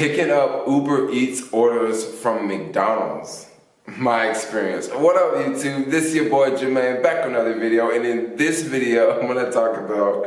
picking up Uber Eats orders from McDonald's. My experience. What up, YouTube? This is your boy Jermaine, back with another video, and in this video I'm gonna talk about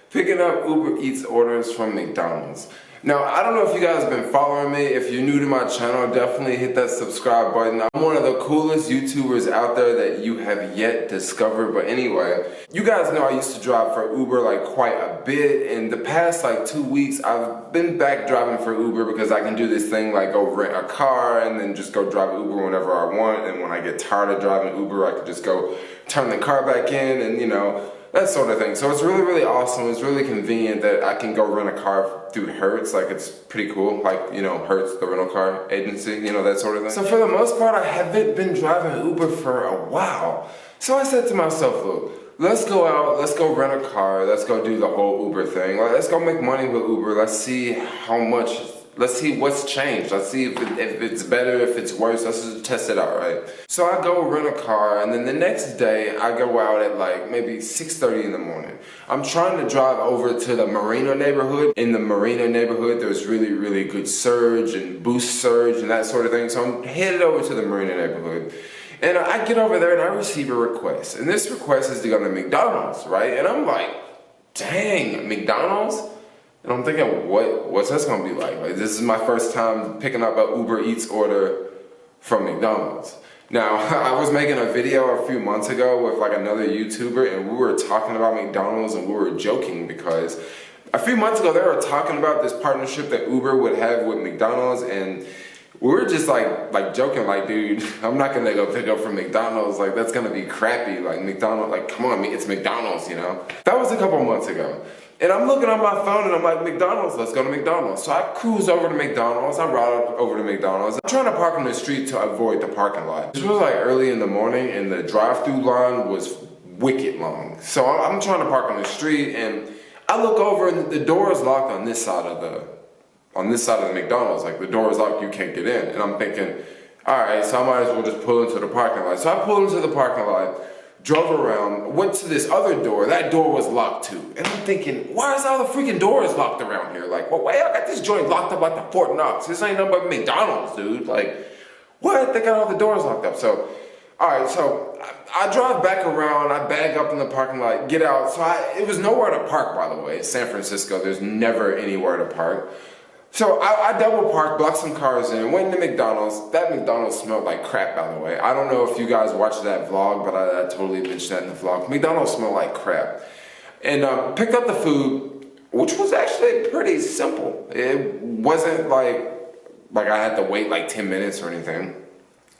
picking up Uber Eats orders from McDonald's. Now, I don't know if you guys have been following me. If you're new to my channel, definitely hit that subscribe button. I'm one of the coolest YouTubers out there that you have yet discovered. But anyway, you guys know I used to drive for Uber like quite a bit. In the past like 2 weeks, I've been back driving for Uber because I can do this thing like go rent a car and then just go drive Uber whenever I want. And when I get tired of driving Uber, I can just go turn the car back in and, you know, that sort of thing. So it's really, really awesome. It's really convenient that I can go rent a car through Hertz. Like, it's pretty cool. Like, you know, Hertz, the rental car agency, you know, that sort of thing. So for the most part, I haven't been driving Uber for a while. So I said to myself, look, let's go out, let's go rent a car, let's go do the whole Uber thing. Like, let's go make money with Uber. Let's see how much, let's see what's changed. Let's see if it's better, if it's worse. Let's just test it out, right? So I go rent a car, and then the next day I go out at like maybe 6:30 in the morning. I'm trying to drive over to the Marina neighborhood. In the Marina neighborhood, there's really, really good surge and boost surge and that sort of thing. So I'm headed over to the Marina neighborhood. And I get over there and I receive a request. And this request is to go to McDonald's, right? And I'm like, dang, McDonald's? And I'm thinking, what's this gonna be like? Like, this is my first time picking up an Uber Eats order from McDonald's. Now, I was making a video a few months ago with like another YouTuber, and we were talking about McDonald's, and we were joking because a few months ago they were talking about this partnership that Uber would have with McDonald's, and we were just like joking, like, dude, I'm not gonna go pick up from McDonald's. Like, that's gonna be crappy. Like, McDonald's, like, come on, it's McDonald's, you know? That was a couple months ago. And I'm looking on my phone and I'm like, McDonald's, let's go to McDonald's. So I cruise over to McDonald's, I ride over to McDonald's. I'm trying to park on the street to avoid the parking lot. This was like early in the morning and the drive-through line was wicked long. So I'm trying to park on the street and I look over and the door is locked on this side of the McDonald's. Like, the door is locked, you can't get in. And I'm thinking, all right, so I might as well just pull into the parking lot. So I pulled into the parking lot, drove around, went to this other door. That door was locked too. And I'm thinking, why is all the freaking doors locked around here? Like, well, wait, I got this joint locked up like the Fort Knox. This ain't nothing but McDonald's, dude. Like, what? They got all the doors locked up. So, all right, so I drive back around, I bag up in the parking lot, get out. So it was nowhere to park, by the way. It's San Francisco, there's never anywhere to park. So I double parked, blocked some cars in, went into McDonald's. That McDonald's smelled like crap, by the way. I don't know if you guys watched that vlog, but I totally mentioned that in the vlog. McDonald's smelled like crap. And picked up the food, which was actually pretty simple. It wasn't like I had to wait like 10 minutes or anything.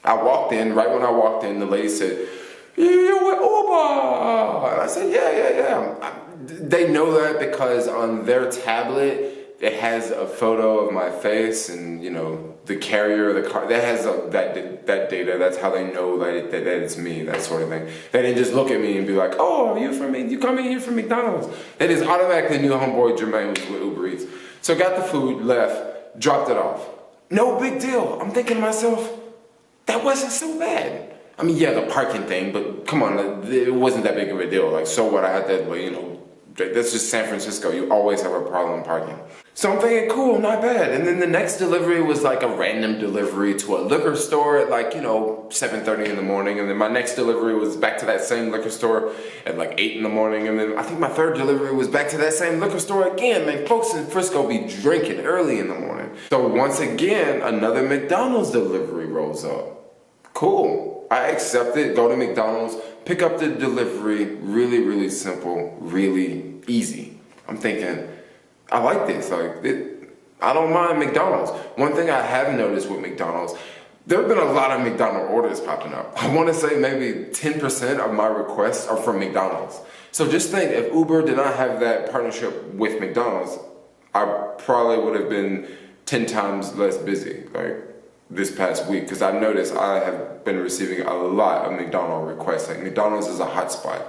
I walked in, right when I walked in, the lady said, "You with Uber?" And I said, yeah. They know that because on their tablet, it has a photo of my face and, you know, the carrier of the car. That has that data. That's how they know that it's me, that sort of thing. They didn't just look at me and be like, oh, you coming here from McDonald's. They just automatically knew homeboy Jermaine was with Uber Eats. So got the food, left, dropped it off. No big deal. I'm thinking to myself, that wasn't so bad. I mean, yeah, the parking thing, but come on, it wasn't that big of a deal. Like, so what, I had that, you know, that's just San Francisco. You always have a problem parking. So I'm thinking, cool, not bad. And then the next delivery was like a random delivery to a liquor store at like, you know, 7:30 in the morning. And then my next delivery was back to that same liquor store at like 8 in the morning. And then I think my third delivery was back to that same liquor store again. Man, folks in Frisco be drinking early in the morning. So once again, another McDonald's delivery rolls up. Cool. I accept it, go to McDonald's, pick up the delivery. Really, really simple, really easy. I'm thinking, I like this. I don't mind McDonald's. One thing I have noticed with McDonald's, there have been a lot of McDonald's orders popping up. I want to say maybe 10% of my requests are from McDonald's. So just think, if Uber did not have that partnership with McDonald's, I probably would have been 10 times less busy, like this past week, because I've noticed I have been receiving a lot of McDonald's requests. Like, McDonald's is a hot spot.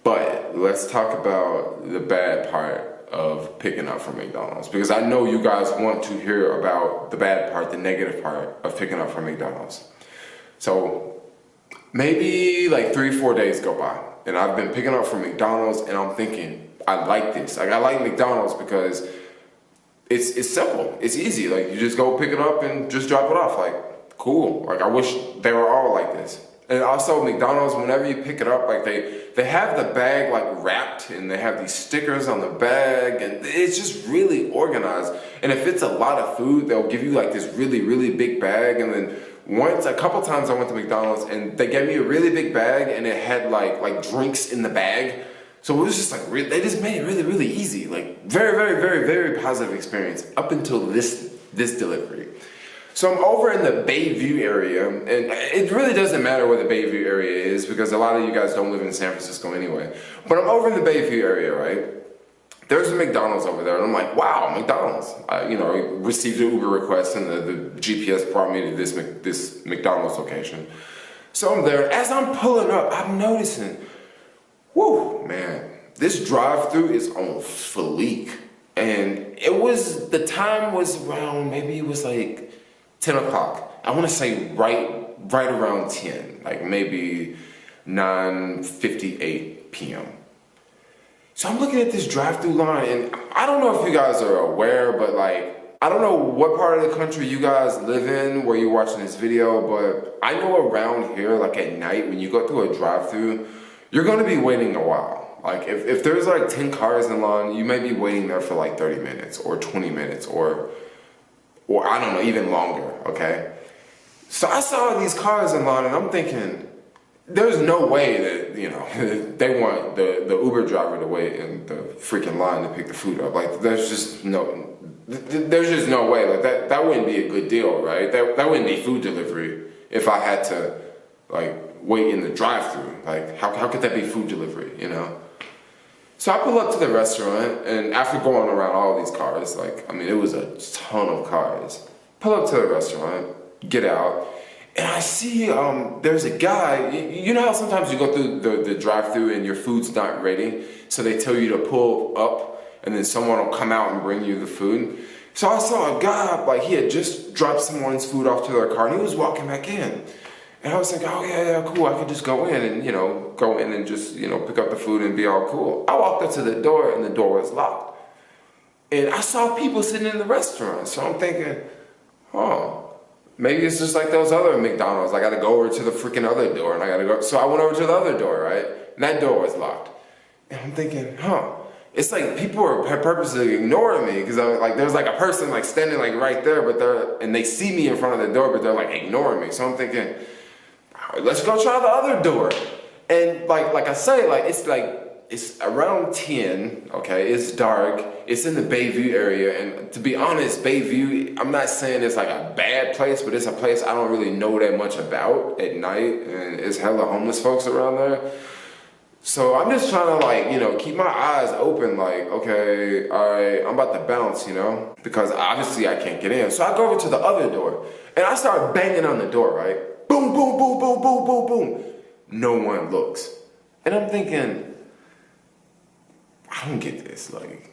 But let's talk about the bad part of picking up from McDonald's, because I know you guys want to hear about the bad part, the negative part of picking up from McDonald's. So maybe like 3-4 days go by and I've been picking up from McDonald's and I'm thinking, I like this. Like, I like McDonald's because it's simple. It's easy. Like, you just go pick it up and just drop it off. Like, cool. Like, I wish they were all like this. And also McDonald's, whenever you pick it up, like they have the bag like wrapped, and they have these stickers on the bag, and it's just really organized. And if it's a lot of food, they'll give you like this really, really big bag. And then a couple times I went to McDonald's and they gave me a really big bag, and it had like drinks in the bag. So it was just like, they just made it really, really easy. Like, very, very, very, very positive experience up until this delivery. So I'm over in the Bayview area, and it really doesn't matter where the Bayview area is because a lot of you guys don't live in San Francisco anyway. But I'm over in the Bayview area, right? There's a McDonald's over there, and I'm like, wow, McDonald's. I received an Uber request, and the GPS brought me to this McDonald's location. So I'm there, and as I'm pulling up, I'm noticing, whoo, man, this drive-through is on fleek. And the time was around, maybe it was like 10 o'clock. I want to say right around 10, like maybe 9:58 p.m. So I'm looking at this drive-through line, and I don't know if you guys are aware, but like, I don't know what part of the country you guys live in where you're watching this video, but I know around here, like at night, when you go through a drive-through, you're going to be waiting a while. Like if there's like 10 cars in line, you may be waiting there for like 30 minutes or 20 minutes or I don't know, even longer, okay? So I saw these cars in line, and I'm thinking, there's no way that, they want the Uber driver to wait in the freaking line to pick the food up. Like, there's just no way. Like, that wouldn't be a good deal, right? That wouldn't be food delivery if I had to, like, wait in the drive-thru. Like, how could that be food delivery, So I pull up to the restaurant, and after going around all these cars, it was a ton of cars. Pull up to the restaurant, get out, and I see there's a guy. You know how sometimes you go through the drive-thru and your food's not ready, so they tell you to pull up, and then someone will come out and bring you the food. So I saw a guy, like he had just dropped someone's food off to their car, and he was walking back in. And I was thinking, oh yeah, cool, I could just go in and just, pick up the food and be all cool. I walked up to the door, and the door was locked. And I saw people sitting in the restaurant, so I'm thinking, maybe it's just like those other McDonald's. I gotta go over to the freaking other door, and I gotta go. So I went over to the other door, right? And that door was locked. And I'm thinking, it's like people are purposely ignoring me because there's like a person like standing like right there, and they see me in front of the door, but they're like ignoring me. So I'm thinking, let's go try the other door. And like I say, it's around 10, okay? It's dark. It's in the Bayview area, and to be honest, Bayview, I'm not saying it's like a bad place, but it's a place I don't really know that much about at night, and it's hella homeless folks around there. So I'm just trying to keep my eyes open, okay, all right, I'm about to bounce, because obviously I can't get in. So I go over to the other door, and I start banging on the door, right? Boom, boom, boom, boom, boom, boom, boom. No one looks. And I'm thinking, I don't get this. Like,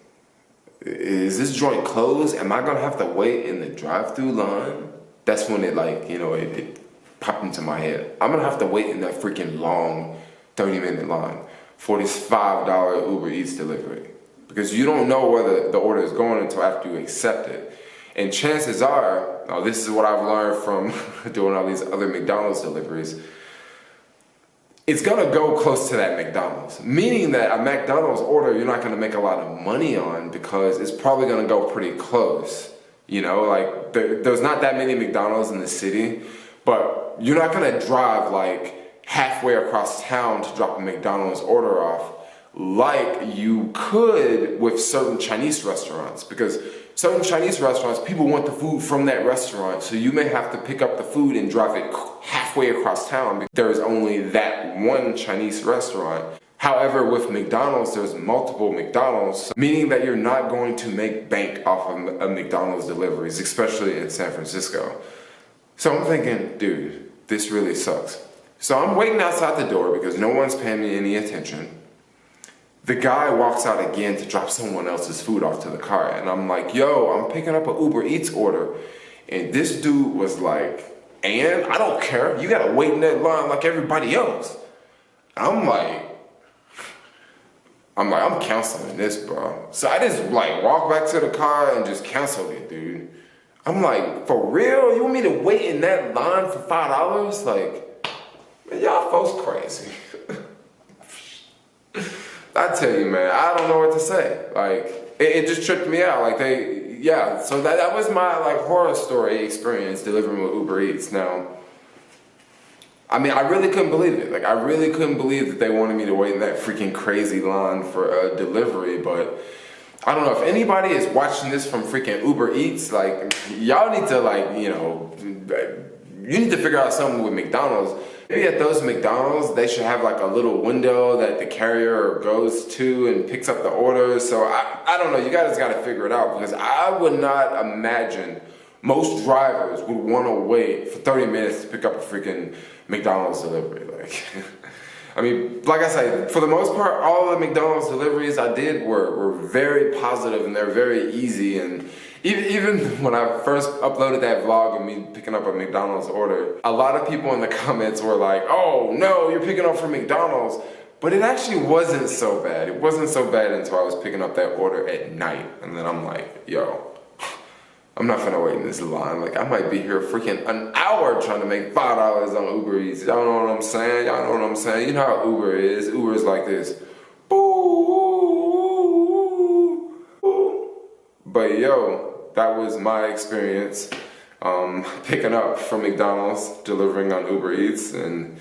is this joint closed? Am I gonna have to wait in the drive-thru line? That's when it popped into my head. I'm gonna have to wait in that freaking long 30-minute line for this $5 Uber Eats delivery. Because you don't know where the order is going until after you accept it. And chances are, this is what I've learned from doing all these other McDonald's deliveries, it's gonna go close to that McDonald's. Meaning that a McDonald's order you're not gonna make a lot of money on because it's probably gonna go pretty close. There's not that many McDonald's in the city, but you're not gonna drive halfway across town to drop a McDonald's order off like you could with certain Chinese restaurants, because certain Chinese restaurants, people want the food from that restaurant, so you may have to pick up the food and drive it halfway across town. There's only that one Chinese restaurant. However, with McDonald's, there's multiple McDonald's, meaning that you're not going to make bank off of McDonald's deliveries, especially in San Francisco. So I'm thinking, dude, this really sucks. So I'm waiting outside the door because no one's paying me any attention. The guy walks out again to drop someone else's food off to the car. And I'm like, yo, I'm picking up an Uber Eats order. And this dude was like, and I don't care. You gotta wait in that line like everybody else. I'm like, I'm like, I'm canceling this, bro. So I just like walk back to the car and just cancel it, dude. I'm like, for real? You want me to wait in that line for $5? Like, man, y'all folks crazy. I tell you, man, I don't know what to say. Like, it just tripped me out. Like so that was my like horror story experience delivering with Uber Eats. Now, I mean, I really couldn't believe it. Like, I really couldn't believe that they wanted me to wait in that freaking crazy line for a delivery. But I don't know if anybody is watching this from freaking Uber Eats. Like, y'all need to like, you need to figure out something with McDonald's. Maybe at those McDonald's, they should have like a little window that the carrier goes to and picks up the orders. So I don't know, you guys gotta figure it out, because I would not imagine most drivers would wanna wait for 30 minutes to pick up a freaking McDonald's delivery. Like, I mean, like I said, for the most part, all the McDonald's deliveries I did were very positive and they're very easy. And even when I first uploaded that vlog of me picking up a McDonald's order, a lot of people in the comments were like, oh no, you're picking up from McDonald's. But it actually wasn't so bad. It wasn't so bad until I was picking up that order at night. And then I'm like, yo, I'm not finna wait in this line. Like, I might be here freaking an hour trying to make $5 on Uber Eats. Y'all know what I'm saying? Y'all know what I'm saying? You know how Uber is. Uber is like this. Boo, boo. But yo, that was my experience picking up from McDonald's, delivering on Uber Eats. And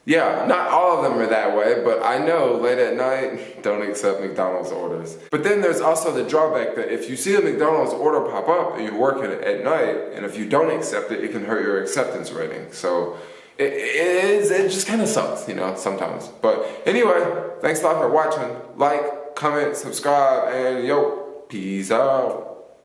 yeah, not all of them are that way, but I know late at night, don't accept McDonald's orders. But then there's also the drawback that if you see a McDonald's order pop up and you're working at night, and if you don't accept it, it can hurt your acceptance rating. So it just kind of sucks, sometimes. But anyway, thanks a lot for watching. Like, comment, subscribe, and yo, peace out.